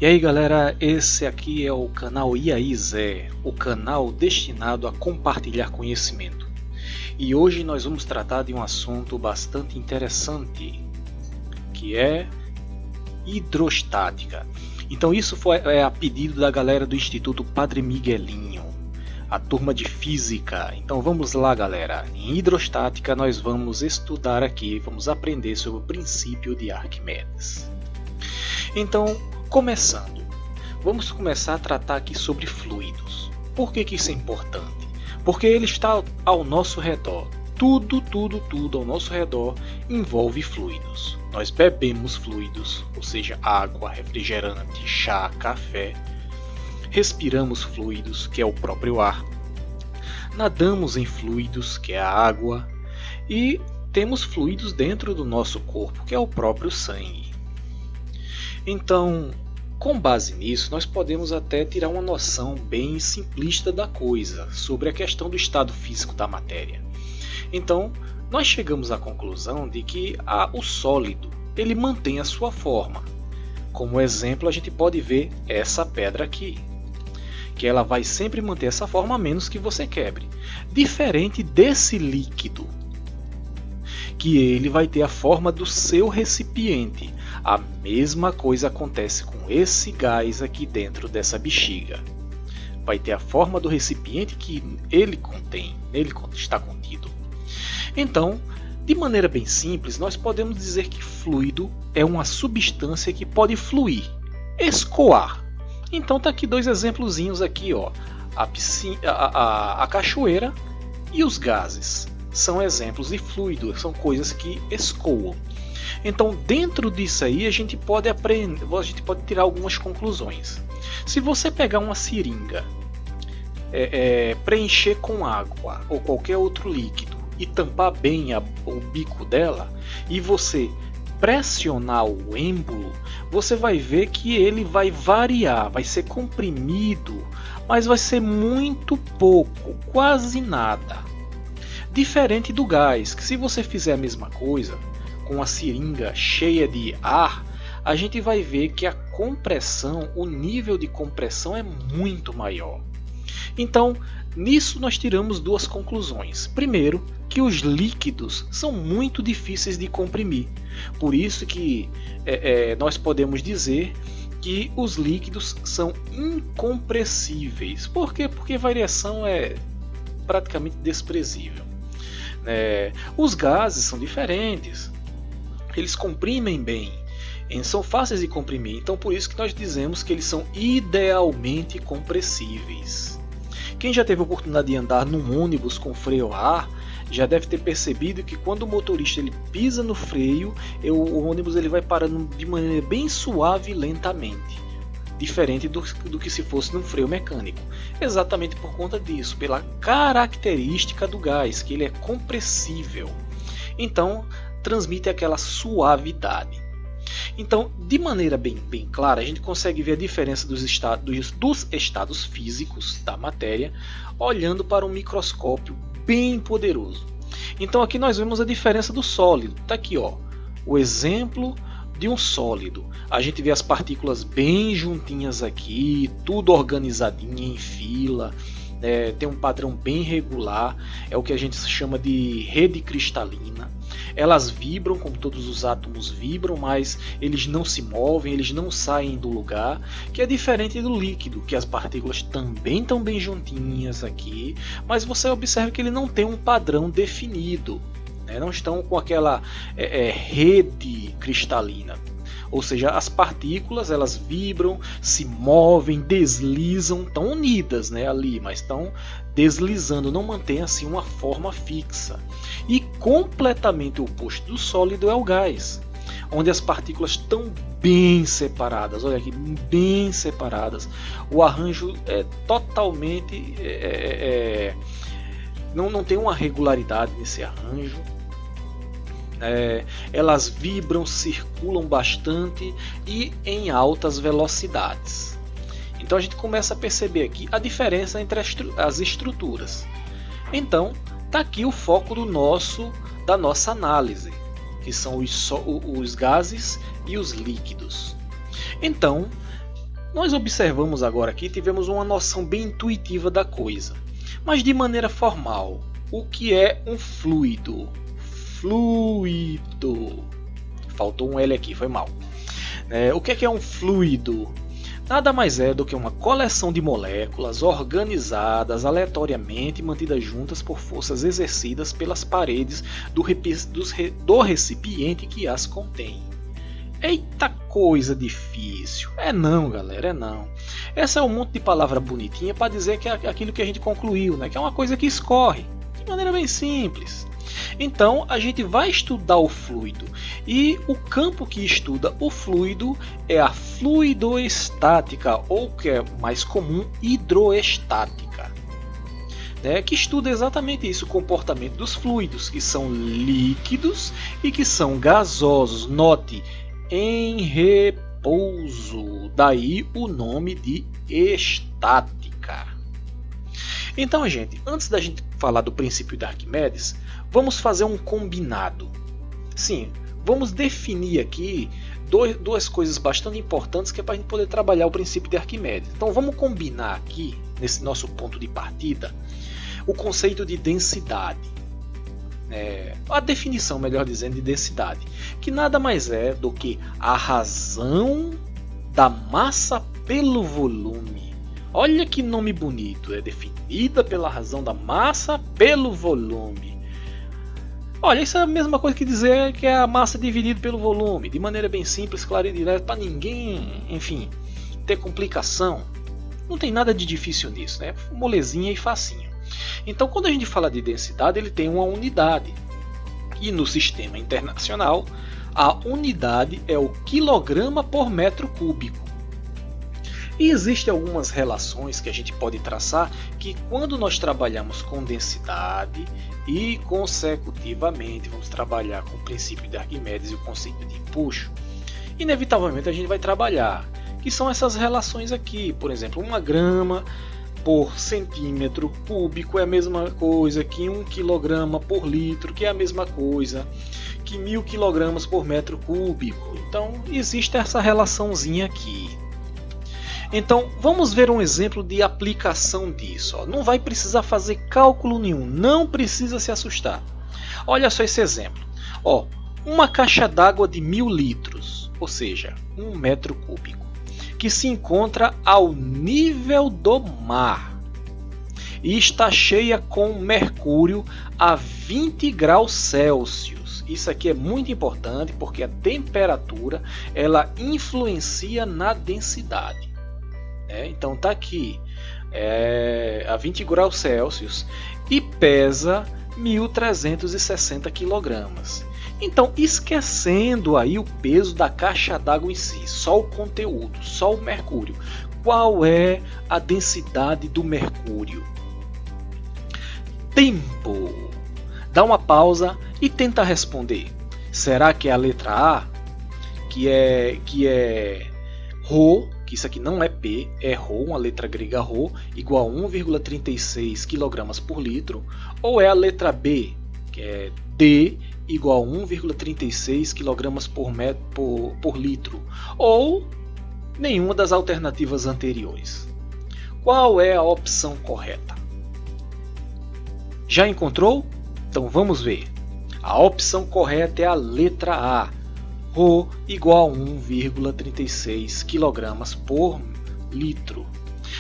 E aí galera, esse aqui é o canal E aí Zé, o canal destinado a compartilhar conhecimento. E hoje nós vamos tratar de um assunto bastante interessante, que é hidrostática. Então isso foi a pedido da galera do Instituto Padre Miguelinho, a turma de física. Então vamos lá galera, em hidrostática nós vamos estudar aqui, vamos aprender sobre o princípio de Arquimedes. Então, começando, vamos começar a tratar aqui sobre fluidos. Por que isso é importante? Porque ele está ao nosso redor. Tudo ao nosso redor envolve fluidos. Nós bebemos fluidos, ou seja, água, refrigerante, chá, café. Respiramos fluidos, que é o próprio ar. Nadamos em fluidos, que é a água. E temos fluidos dentro do nosso corpo, que é o próprio sangue. Então, com base nisso, nós podemos até tirar uma noção bem simplista da coisa sobre a questão do estado físico da matéria. Então, nós chegamos à conclusão de que o sólido ele mantém a sua forma. Como exemplo, a gente pode ver essa pedra aqui, que ela vai sempre manter essa forma a menos que você quebre. Diferente desse líquido, que ele vai ter a forma do seu recipiente. A mesma coisa acontece com esse gás aqui dentro dessa bexiga. Vai ter a forma do recipiente que ele contém, nele está contido. Então, de maneira bem simples, nós podemos dizer que fluido é uma substância que pode fluir, escoar. Então tá aqui dois exemplozinhos aqui, ó, a cachoeira e os gases. São exemplos de fluido, são coisas que escoam. Então, dentro disso aí, a gente pode tirar algumas conclusões. Se você pegar uma seringa, preencher com água ou qualquer outro líquido e tampar bem o bico dela, e você pressionar o êmbolo, você vai ver que ele vai variar, vai ser comprimido, mas vai ser muito pouco, quase nada. Diferente do gás, que se você fizer a mesma coisa, com a seringa cheia de ar, a gente vai ver que a compressão, o nível de compressão é muito maior. Então, nisso nós tiramos duas conclusões. Primeiro, que os líquidos são muito difíceis de comprimir. Por isso que nós podemos dizer que os líquidos são incompressíveis. Por quê? Porque variação é praticamente desprezível. Os gases são diferentes. Eles comprimem bem, são fáceis de comprimir, então por isso que nós dizemos que eles são idealmente compressíveis. Quem já teve a oportunidade de andar num ônibus com freio a ar, já deve ter percebido que quando o motorista ele pisa no freio, o ônibus ele vai parando de maneira bem suave e lentamente, diferente do que se fosse num freio mecânico. Exatamente por conta disso, pela característica do gás, que ele é compressível. Então, transmite aquela suavidade. Então, de maneira bem clara, a gente consegue ver a diferença dos estados físicos da matéria olhando para um microscópio bem poderoso. Então aqui nós vemos a diferença do sólido. Está aqui, ó, o exemplo de um sólido. A gente vê as partículas bem juntinhas aqui, tudo organizadinho em fila. Tem um padrão bem regular, é o que a gente chama de rede cristalina. Elas vibram, como todos os átomos vibram, mas eles não se movem, eles não saem do lugar, que é diferente do líquido, que as partículas também estão bem juntinhas aqui, mas você observa que ele não tem um padrão definido, não estão com aquela rede cristalina. Ou seja, as partículas elas vibram, se movem, deslizam, estão unidas ali, mas estão deslizando, não mantém assim uma forma fixa. E completamente o oposto do sólido é o gás, onde as partículas estão bem separadas. Olha aqui, bem separadas. O arranjo é totalmente... não tem uma regularidade nesse arranjo. Elas vibram, circulam bastante e em altas velocidades. Então a gente começa a perceber aqui a diferença entre as estruturas. Então está aqui o foco da nossa análise, que são os gases e os líquidos. Então nós observamos agora aqui, tivemos uma noção bem intuitiva da coisa. Mas de maneira formal, o que é um fluido? Fluido. Faltou um L aqui, foi mal. O que é um fluido? Nada mais é do que uma coleção de moléculas organizadas aleatoriamente e mantidas juntas por forças exercidas pelas paredes do recipiente que as contém. Eita coisa difícil! É não, galera, é não. Essa é um monte de palavra bonitinha para dizer que é aquilo que a gente concluiu, né? Que é uma coisa que escorre, de maneira bem simples. Então a gente vai estudar o fluido e o campo que estuda o fluido é a fluidoestática, ou que é mais comum, hidroestática, né? Que estuda exatamente isso, o comportamento dos fluidos, que são líquidos e que são gasosos. Note, em repouso, daí o nome de estática. Então, gente, antes da gente falar do princípio de Arquimedes, vamos fazer um combinado. Sim, vamos definir aqui duas coisas bastante importantes que é para a gente poder trabalhar o princípio de Arquimedes. Então vamos combinar aqui, nesse nosso ponto de partida, o conceito de densidade. A definição, melhor dizendo, de densidade, que nada mais é do que a razão da massa pelo volume. Olha que nome bonito, é definida pela razão da massa pelo volume. Olha, isso é a mesma coisa que dizer que é a massa dividida pelo volume, de maneira bem simples, clara e direta, para ninguém, enfim, ter complicação. Não tem nada de difícil nisso, né? Molezinha e facinho. Então, quando a gente fala de densidade, ele tem uma unidade. E no sistema internacional, a unidade é o quilograma por metro cúbico. E existem algumas relações que a gente pode traçar que, quando nós trabalhamos com densidade e consecutivamente vamos trabalhar com o princípio de Arquimedes e o conceito de empuxo, inevitavelmente a gente vai trabalhar, que são essas relações aqui. Por exemplo, 1 grama por centímetro cúbico é a mesma coisa que 1 quilograma por litro, que é a mesma coisa que 1000 quilogramas por metro cúbico. Então existe essa relaçãozinha aqui. Então vamos ver um exemplo de aplicação disso. Não vai precisar fazer cálculo nenhum, não precisa se assustar. Olha só esse exemplo. Uma caixa d'água de 1000 litros, ou seja, 1 metro cúbico, que se encontra ao nível do mar e está cheia com mercúrio a 20 graus Celsius. Isso aqui é muito importante porque a temperatura ela influencia na densidade. Então está aqui a 20 graus Celsius e pesa 1.360 kg. Então, esquecendo aí o peso da caixa d'água em si, só o conteúdo, só o mercúrio. Qual é a densidade do mercúrio? Tempo. Dá uma pausa e tenta responder. Será que é a letra A, que é Rho, que isso aqui não é P, é Rho, uma letra grega Rho, igual a 1,36 kg por litro, ou é a letra B, que é D, igual a 1,36 kg por litro, ou nenhuma das alternativas anteriores? Qual é a opção correta? Já encontrou? Então vamos ver. A opção correta é a letra A, Rho igual a 1,36 kg por litro.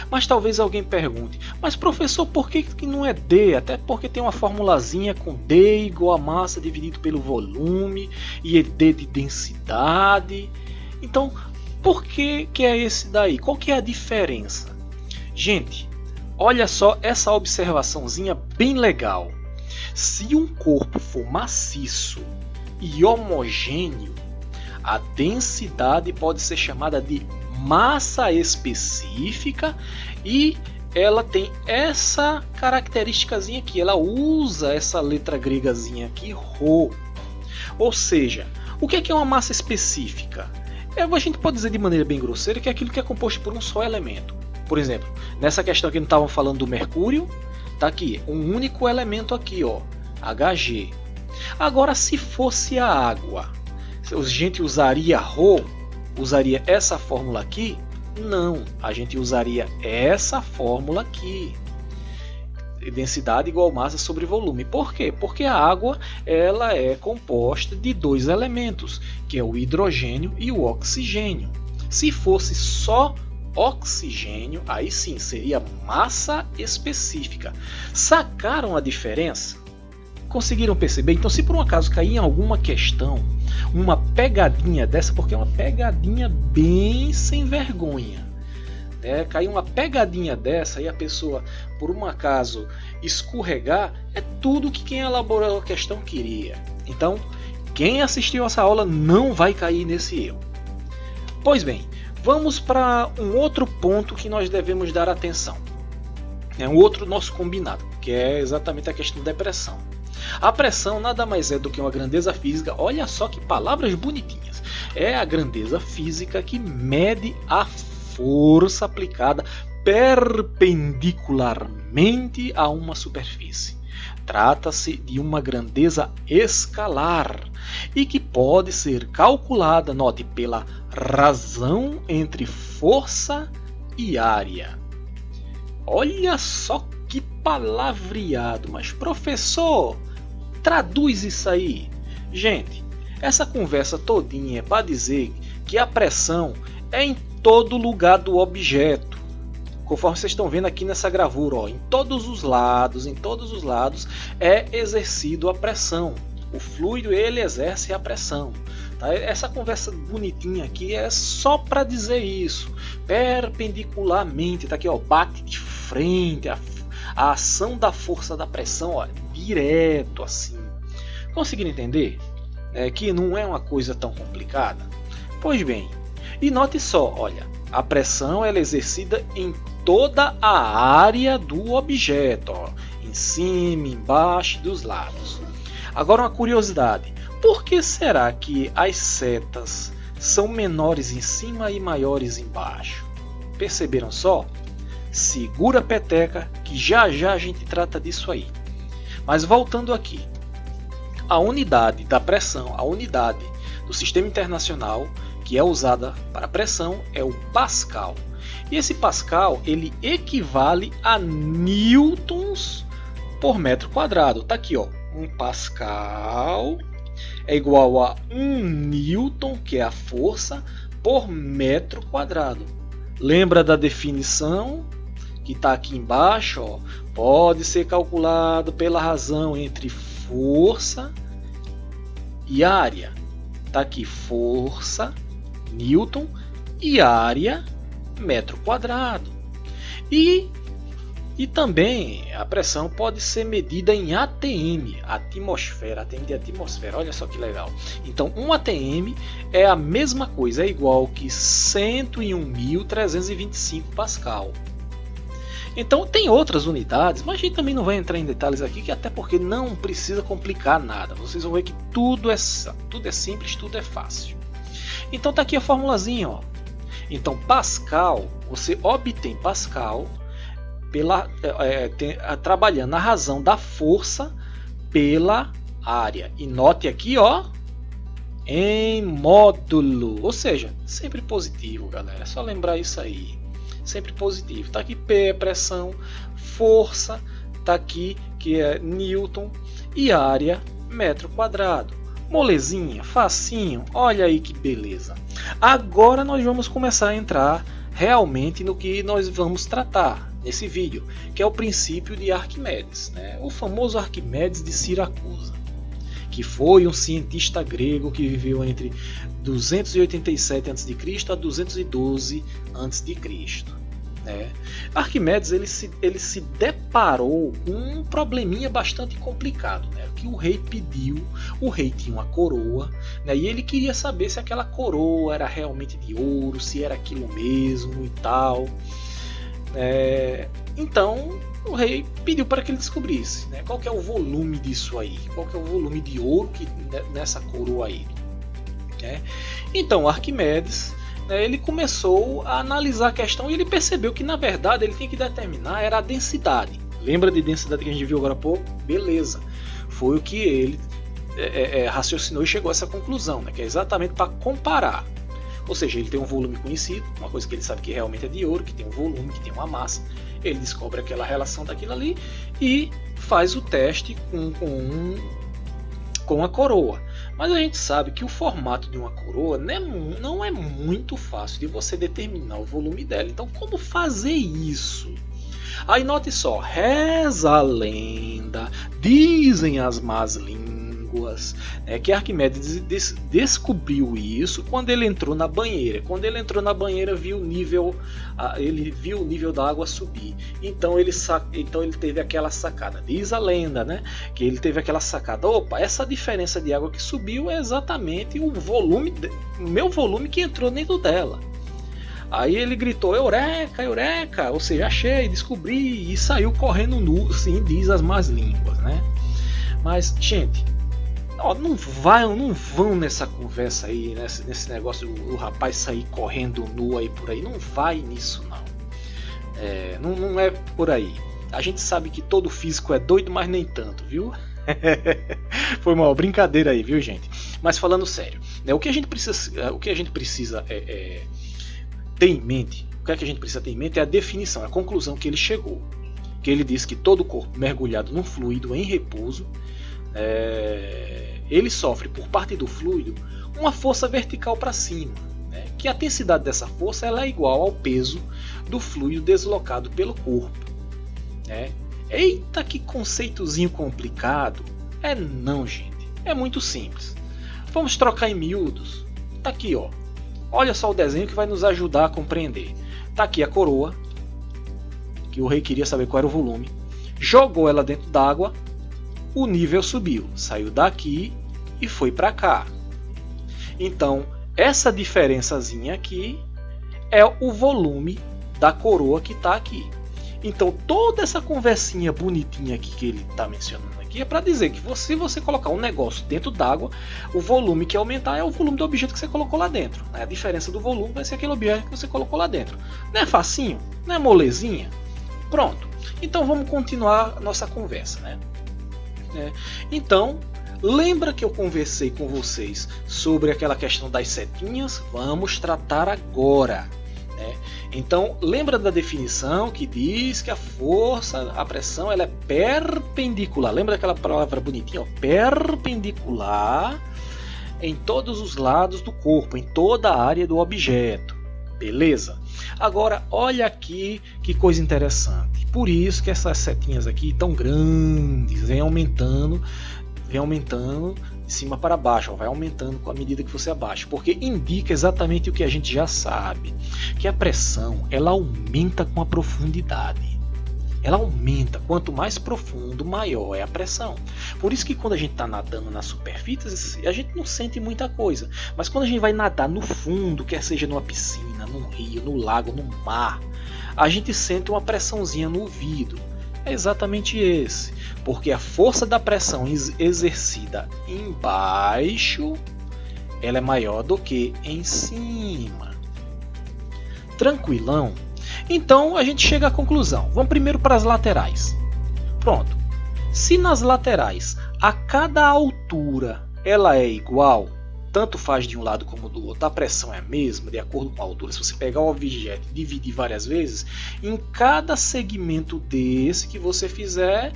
Mas talvez alguém pergunte, mas professor, por que não é D? Até porque tem uma formulazinha com D igual a massa dividido pelo volume e é D de densidade. Então, por que é esse daí? Qual que é a diferença? Gente, olha só essa observaçãozinha bem legal. Se um corpo for maciço e homogêneo, a densidade pode ser chamada de massa específica e ela tem essa característicazinha aqui, ela usa essa letra gregazinha aqui, Rho. Ou seja, o que é uma massa específica? A gente pode dizer de maneira bem grosseira que é aquilo que é composto por um só elemento. Por exemplo, nessa questão aqui não estavam falando do mercúrio, tá aqui, um único elemento aqui, ó, Hg. Agora, se fosse a água, a gente usaria Rho, usaria essa fórmula aqui? Não, a gente usaria essa fórmula aqui. Densidade igual massa sobre volume. Por quê? Porque a água ela é composta de dois elementos, que é o hidrogênio e o oxigênio. Se fosse só oxigênio, aí sim seria massa específica. Sacaram a diferença? Conseguiram perceber? Então, se por um acaso cair em alguma questão, uma pegadinha dessa, porque é uma pegadinha bem sem vergonha, cair uma pegadinha dessa e a pessoa, por um acaso, escorregar, é tudo que quem elaborou a questão queria. Então, quem assistiu essa aula não vai cair nesse erro. Pois bem, vamos para um outro ponto que nós devemos dar atenção. É um outro nosso combinado, que é exatamente a questão da pressão. A pressão nada mais é do que uma grandeza física, olha só que palavras bonitinhas. É a grandeza física que mede a força aplicada perpendicularmente a uma superfície. Trata-se de uma grandeza escalar e que pode ser calculada, note, pela razão entre força e área. Olha só que palavreado, mas professor, traduz isso aí. Gente, essa conversa todinha é para dizer que a pressão é em todo lugar do objeto. Conforme vocês estão vendo aqui nessa gravura, ó, em todos os lados é exercido a pressão. O fluido ele exerce a pressão. Tá? Essa conversa bonitinha aqui é só para dizer isso. Perpendicularmente, tá aqui, ó, bate de frente, a ação da força da pressão, ó, direto assim. Conseguiram entender? Que não é uma coisa tão complicada? Pois bem, e note só, olha, a pressão ela é exercida em toda a área do objeto, ó, em cima, embaixo e dos lados. Agora uma curiosidade, por que será que as setas são menores em cima e maiores embaixo? Perceberam só? Segura a peteca que já já a gente trata disso aí. Mas voltando aqui, a unidade da pressão, a unidade do Sistema Internacional que é usada para pressão é o Pascal. E esse Pascal ele equivale a newtons por metro quadrado. Tá aqui, ó, um Pascal é igual a 1 newton, que é a força, por metro quadrado. Lembra da definição que está aqui embaixo? Ó, pode ser calculado pela razão entre força e área. Tá aqui força, newton, e área, metro quadrado. E também a pressão pode ser medida em ATM, atmosfera, ATM de atmosfera, olha só que legal. Então, um ATM é a mesma coisa, é igual que 101.325 Pascal. Então, tem outras unidades, mas a gente também não vai entrar em detalhes aqui, que até porque não precisa complicar nada. Vocês vão ver que tudo é simples, tudo é fácil. Então, tá aqui a formulazinha, ó. Então, Pascal, você obtém Pascal trabalhando a razão da força pela área. E note aqui, ó, em módulo, ou seja, sempre positivo, galera. É só lembrar isso aí. Sempre positivo. Tá aqui P é pressão, força, tá aqui que é newton e área metro quadrado. Molezinha, facinho, olha aí que beleza. Agora nós vamos começar a entrar realmente no que nós vamos tratar nesse vídeo, que é o princípio de Arquimedes, né? O famoso Arquimedes de Siracusa, que foi um cientista grego que viveu entre 287 a.C. a 212 a.C. Né? Arquimedes ele se deparou com um probleminha bastante complicado, né? Que o rei pediu, o rei tinha uma coroa, né? E ele queria saber se aquela coroa era realmente de ouro, se era aquilo mesmo e tal. Então o rei pediu para que ele descobrisse, né, qual que é o volume disso aí, qual que é o volume de ouro que, nessa coroa aí. Né? Então Arquimedes, né, ele começou a analisar a questão e ele percebeu que na verdade ele tinha que determinar era a densidade. Lembra de densidade que a gente viu agora há pouco? Beleza. Foi o que ele raciocinou e chegou a essa conclusão, né, que é exatamente para comparar Ou seja, ele tem um volume conhecido, uma coisa que ele sabe que realmente é de ouro, que tem um volume, que tem uma massa. Ele descobre aquela relação daquilo ali e faz o teste com a coroa. Mas a gente sabe que o formato de uma coroa não é muito fácil de você determinar o volume dela. Então, como fazer isso? Aí note só, reza a lenda, dizem as más línguas, que Arquimedes descobriu isso quando ele entrou na banheira. Quando ele entrou na banheira, ele viu o nível da água subir. Então ele teve aquela sacada. Diz a lenda, que ele teve aquela sacada. Opa, essa diferença de água que subiu é exatamente o meu volume que entrou dentro dela. Aí ele gritou, eureka, eureka, ou seja, achei, descobri, e saiu correndo nu, assim, diz as más línguas, Mas, gente, não vão nessa conversa aí, nesse negócio do rapaz sair correndo nu aí por aí, não vai nisso não. Não é por aí. A gente sabe que todo físico é doido, mas nem tanto, viu? Foi uma brincadeira aí, viu, gente? Mas falando sério, o que a gente precisa ter em mente, o que a gente precisa ter em mente é a definição, a conclusão que ele chegou. Que ele diz que todo corpo mergulhado num fluido em repouso, ele sofre por parte do fluido uma força vertical para cima, que a densidade dessa força ela é igual ao peso do fluido deslocado pelo corpo. Eita, que conceitozinho complicado! Não, gente, é muito simples. Vamos trocar em miúdos. Tá aqui, ó. Olha só o desenho que vai nos ajudar a compreender. Tá aqui a coroa, que o rei queria saber qual era o volume. Jogou ela dentro d'água, o nível subiu, saiu daqui e foi para cá. Então, essa diferençazinha aqui é o volume da coroa que está aqui. Então, toda essa conversinha bonitinha aqui que ele está mencionando aqui é para dizer que se você colocar um negócio dentro d'água, o volume que aumentar é o volume do objeto que você colocou lá dentro. A diferença do volume vai ser aquele objeto que você colocou lá dentro. Não é facinho? Não é molezinha? Pronto. Então, vamos continuar a nossa conversa, Então, lembra que eu conversei com vocês sobre aquela questão das setinhas? Vamos tratar agora. Então, lembra da definição que diz que a pressão ela é perpendicular. Lembra daquela palavra bonitinha? Ó, perpendicular em todos os lados do corpo, em toda a área do objeto. Beleza? Agora, olha aqui que coisa interessante. Por isso que essas setinhas aqui tão grandes, vem aumentando de cima para baixo, vai aumentando com a medida que você abaixa, porque indica exatamente o que a gente já sabe, que a pressão ela aumenta com a profundidade. Ela aumenta, quanto mais profundo, maior é a pressão. Por isso que quando a gente está nadando na superfície, a gente não sente muita coisa. Mas quando a gente vai nadar no fundo, quer seja numa piscina, num rio, no lago, no mar, a gente sente uma pressãozinha no ouvido. É exatamente esse, porque a força da pressão exercida embaixo ela é maior do que em cima. Tranquilão? Então a gente chega à conclusão. Vamos primeiro para as laterais. Pronto. Se nas laterais a cada altura ela é igual, tanto faz de um lado como do outro, a pressão é a mesma, de acordo com a altura. Se você pegar o objeto e dividir várias vezes, em cada segmento desse que você fizer,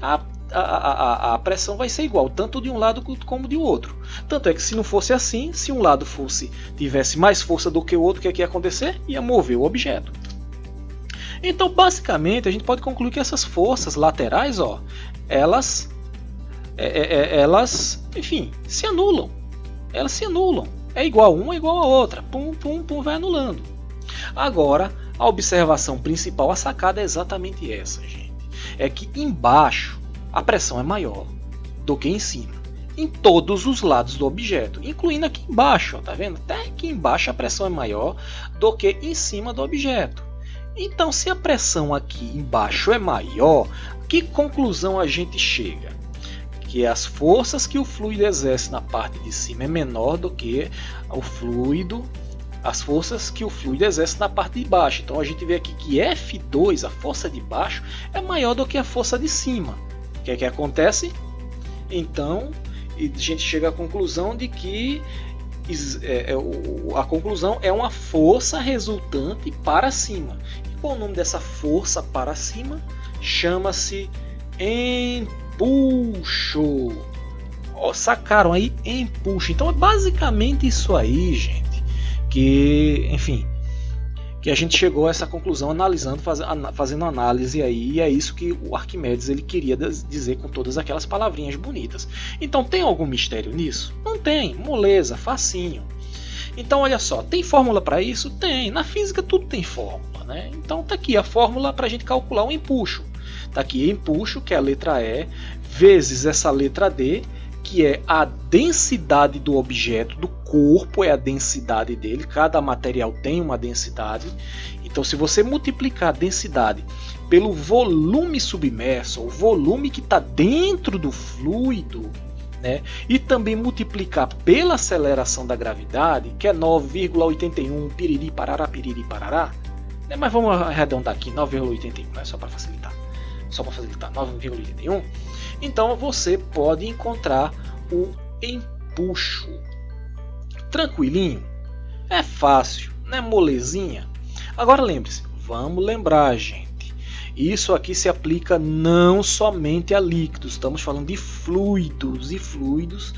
a pressão vai ser igual, tanto de um lado como de outro. Tanto é que se não fosse assim, se um lado tivesse mais força do que o outro, o que ia acontecer? Ia mover o objeto. Então, basicamente, a gente pode concluir que essas forças laterais, elas, enfim, se anulam. Elas se anulam. É igual uma, é igual a outra. Pum, pum, pum, vai anulando. Agora, a observação principal, a sacada é exatamente essa, gente. É que embaixo a pressão é maior do que em cima. Em todos os lados do objeto, incluindo aqui embaixo, tá vendo? Até aqui embaixo a pressão é maior do que em cima do objeto. Então, se a pressão aqui embaixo é maior, que conclusão a gente chega? Que as forças que o fluido exerce na parte de cima é menor do que as forças que o fluido exerce na parte de baixo. Então a gente vê aqui que F2, a força de baixo, é maior do que a força de cima. O que é que acontece? Então a gente chega à conclusão de que a conclusão é uma força resultante para cima. E qual é o nome dessa força para cima? Chama-se empuxo. Ó, sacaram aí? Empuxo. Então é basicamente isso aí, gente, que, enfim, que a gente chegou a essa conclusão analisando, fazendo análise aí, e é isso que o Arquimedes ele queria dizer com todas aquelas palavrinhas bonitas. Então tem algum mistério nisso? Não tem, moleza, facinho. Então olha só, tem fórmula para isso? Tem, na física tudo tem fórmula, né? Então tá aqui a fórmula para a gente calcular o empuxo. Tá aqui empuxo, que é a letra E, vezes essa letra D, que é a densidade do objeto, do corpo, é a densidade dele, cada material tem uma densidade. Então se você multiplicar a densidade pelo volume submerso, o volume que está dentro do fluido, né, e também multiplicar pela aceleração da gravidade, que é 9,81 piriri parará, né, mas vamos arredondar aqui, 9,81, né, só para facilitar, 9,81, então você pode encontrar o empuxo. Tranquilinho? É fácil, não é molezinha? Agora lembre-se, vamos lembrar, gente, isso aqui se aplica não somente a líquidos, estamos falando de fluidos, e fluidos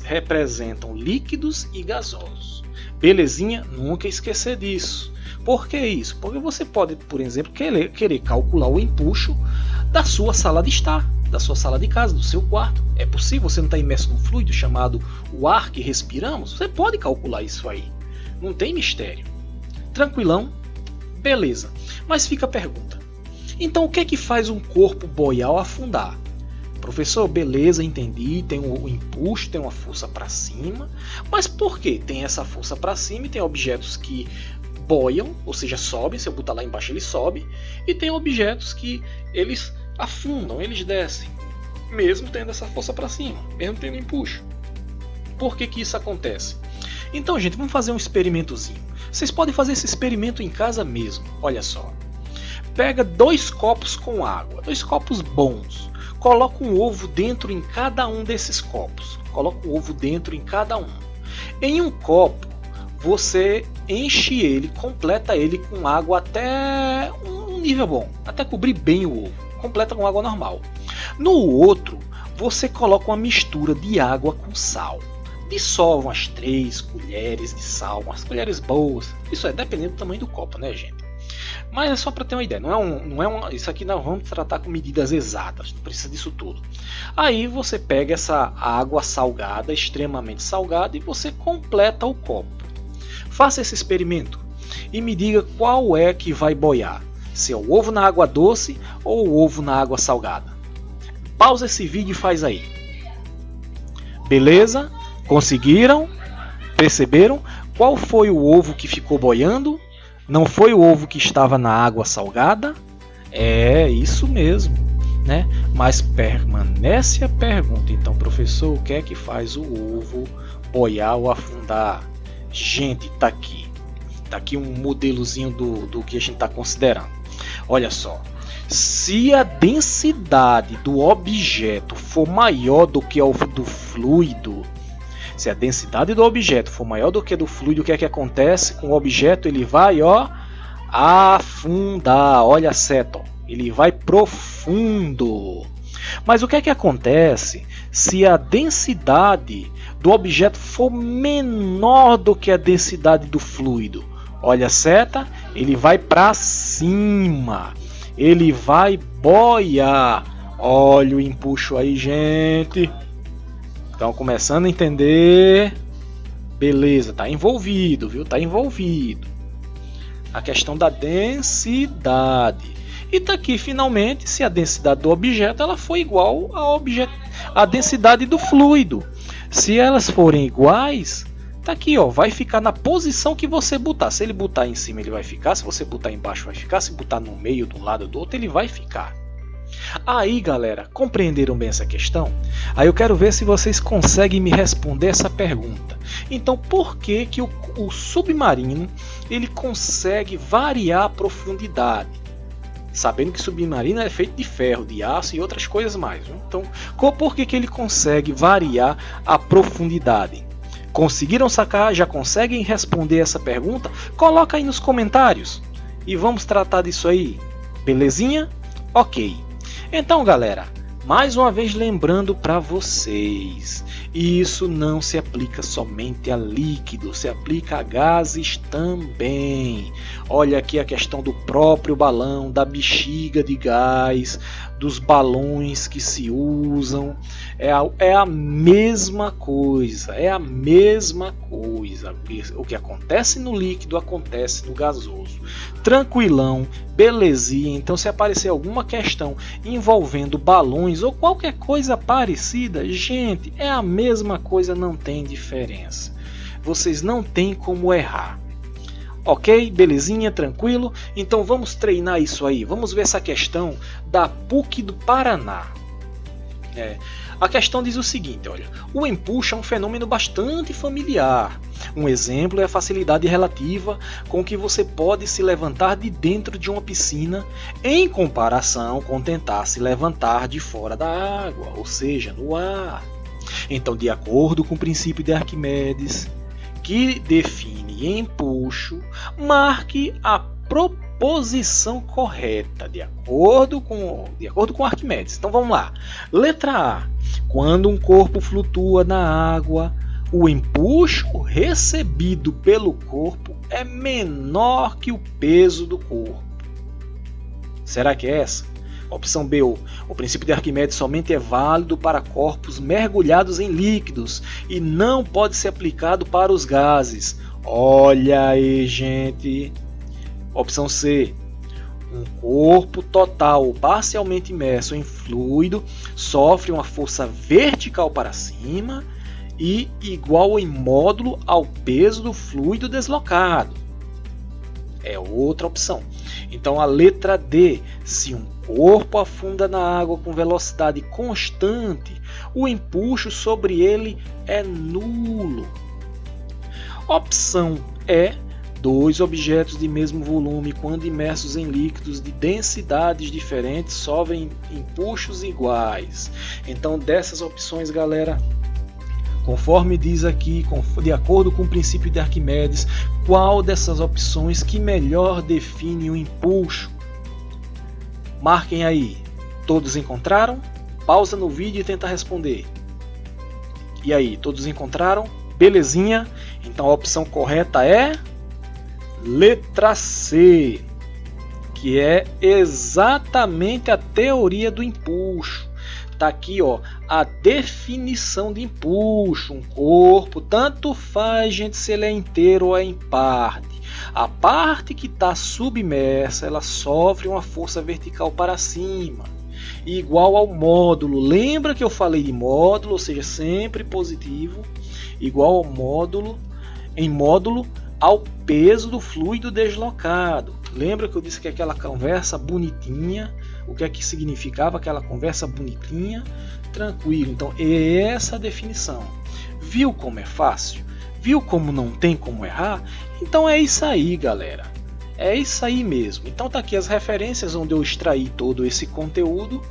representam líquidos e gasosos. Belezinha? Nunca esquecer disso. Por que isso? Porque você pode, por exemplo, querer calcular o empuxo da sua sala de estar, da sua sala de casa, do seu quarto. É possível, você não está imerso num fluido chamado o ar que respiramos? Você pode calcular isso aí. Não tem mistério. Tranquilão? Beleza. Mas fica a pergunta. Então o que é que faz um corpo boiar ou afundar? Professor, beleza, entendi, tem o empuxo, tem uma força para cima, mas por que tem essa força para cima e tem objetos que boiam, ou seja, sobem, se eu botar lá embaixo ele sobe, e tem objetos que eles afundam, eles descem, mesmo tendo essa força para cima, mesmo tendo empuxo. Por que isso acontece? Então, gente, vamos fazer um experimentozinho. Vocês podem fazer esse experimento em casa mesmo, olha só. Pega 2 copos com água, 2 copos bons, coloca um ovo dentro em cada um desses copos, coloca um ovo dentro em cada um. Em um copo, você enche ele, completa ele com água até um nível bom, até cobrir bem o ovo, completa com água normal. No outro, você coloca uma mistura de água com sal. Dissolve umas 3 colheres de sal, umas colheres boas, isso é dependendo do tamanho do copo, né, gente? Mas é só para ter uma ideia, isso aqui nós vamos tratar com medidas exatas, não precisa disso tudo. Aí você pega essa água salgada, extremamente salgada, e você completa o copo. Faça esse experimento e me diga qual é que vai boiar, se é o ovo na água doce ou o ovo na água salgada. Pausa esse vídeo e faz aí. Beleza? Conseguiram? Perceberam? Qual foi o ovo que ficou boiando? Não foi o ovo que estava na água salgada? É isso mesmo, né? Mas permanece a pergunta. Então, professor, o que é que faz o ovo boiar ou afundar? Gente, tá aqui. Tá aqui um modelozinho do que a gente está considerando. Olha só. Se a densidade do objeto for maior do que a do fluido, se a densidade do objeto for maior do que a do fluido, o que é que acontece com o objeto? Ele vai, ó, afundar. Olha a seta, ó. Ele vai profundo. Mas o que é que acontece se a densidade do objeto for menor do que a densidade do fluido? Olha a seta, ele vai para cima. Ele vai boiar. Olha o empuxo aí, gente. Estão começando a entender? Beleza, tá envolvido, viu? Tá envolvido. A questão da densidade. E tá aqui, finalmente, se a densidade do objeto ela for igual à densidade do fluido. Se elas forem iguais, tá aqui, ó, vai ficar na posição que você botar. Se ele botar em cima, ele vai ficar. Se você botar embaixo, vai ficar. Se botar no meio, de um lado ou do outro, ele vai ficar. Aí, galera, compreenderam bem essa questão? Aí eu quero ver se vocês conseguem me responder essa pergunta. Então, por que o submarino ele consegue variar a profundidade? Sabendo que submarino é feito de ferro, de aço e outras coisas mais. Então, por que ele consegue variar a profundidade? Conseguiram sacar? Já conseguem responder essa pergunta? Coloca aí nos comentários e vamos tratar disso aí, belezinha? Ok. Então, galera, mais uma vez lembrando para vocês, isso não se aplica somente a líquido, se aplica a gases também. Olha aqui a questão do próprio balão, da bexiga de gás, dos balões que se usam. É a mesma coisa, O que acontece no líquido acontece no gasoso. Tranquilão, belezinha. Então, se aparecer alguma questão envolvendo balões ou qualquer coisa parecida, gente, é a mesma coisa, não tem diferença. Vocês não tem como errar. Ok? Belezinha, tranquilo? Então vamos treinar isso aí. Vamos ver essa questão da PUC do Paraná. A questão diz o seguinte, olha, o empuxo é um fenômeno bastante familiar. Um exemplo é a facilidade relativa com que você pode se levantar de dentro de uma piscina em comparação com tentar se levantar de fora da água, ou seja, no ar. Então, de acordo com o princípio de Arquimedes, que define empuxo, marque a proposição correta, de acordo com Arquimedes. Então vamos lá. Letra A. Quando um corpo flutua na água, o empuxo recebido pelo corpo é menor que o peso do corpo. Será que é essa? Opção B. O princípio de Arquimedes somente é válido para corpos mergulhados em líquidos e não pode ser aplicado para os gases. Olha aí, gente. Opção C. Um corpo total ou parcialmente imerso em fluido sofre uma força vertical para cima e igual em módulo ao peso do fluido deslocado. É outra opção. Então a letra D. Se um corpo afunda na água com velocidade constante, o empuxo sobre ele é nulo. Opção E. Dois objetos de mesmo volume, quando imersos em líquidos de densidades diferentes, sofrem empuxos iguais. Então, dessas opções, galera, conforme diz aqui, de acordo com o princípio de Arquimedes, qual dessas opções que melhor define o empuxo? Marquem aí. Todos encontraram? Pausa no vídeo e tenta responder. E aí, todos encontraram? Belezinha? Então a opção correta é letra C, que é exatamente a teoria do empuxo. Tá aqui, ó, a definição de empuxo. Um corpo, tanto faz, gente, se ele é inteiro ou é em parte. A parte que está submersa, ela sofre uma força vertical para cima, igual ao módulo. Lembra que eu falei de módulo, ou seja, sempre positivo, igual ao módulo, em módulo ao peso do fluido deslocado. Lembra que eu disse que aquela conversa bonitinha, o que é que significava aquela conversa bonitinha? Tranquilo. Então, é essa a definição. Viu como é fácil? Viu como não tem como errar? Então é isso aí, galera. É isso aí mesmo. Então tá aqui as referências onde eu extraí todo esse conteúdo.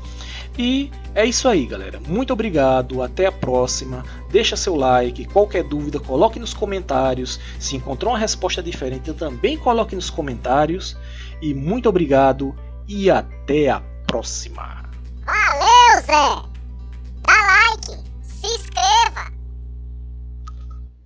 E é isso aí, galera. Muito obrigado, até a próxima. Deixa seu like, qualquer dúvida coloque nos comentários. Se encontrou uma resposta diferente, também coloque nos comentários. E muito obrigado e até a próxima. Valeu, Zé!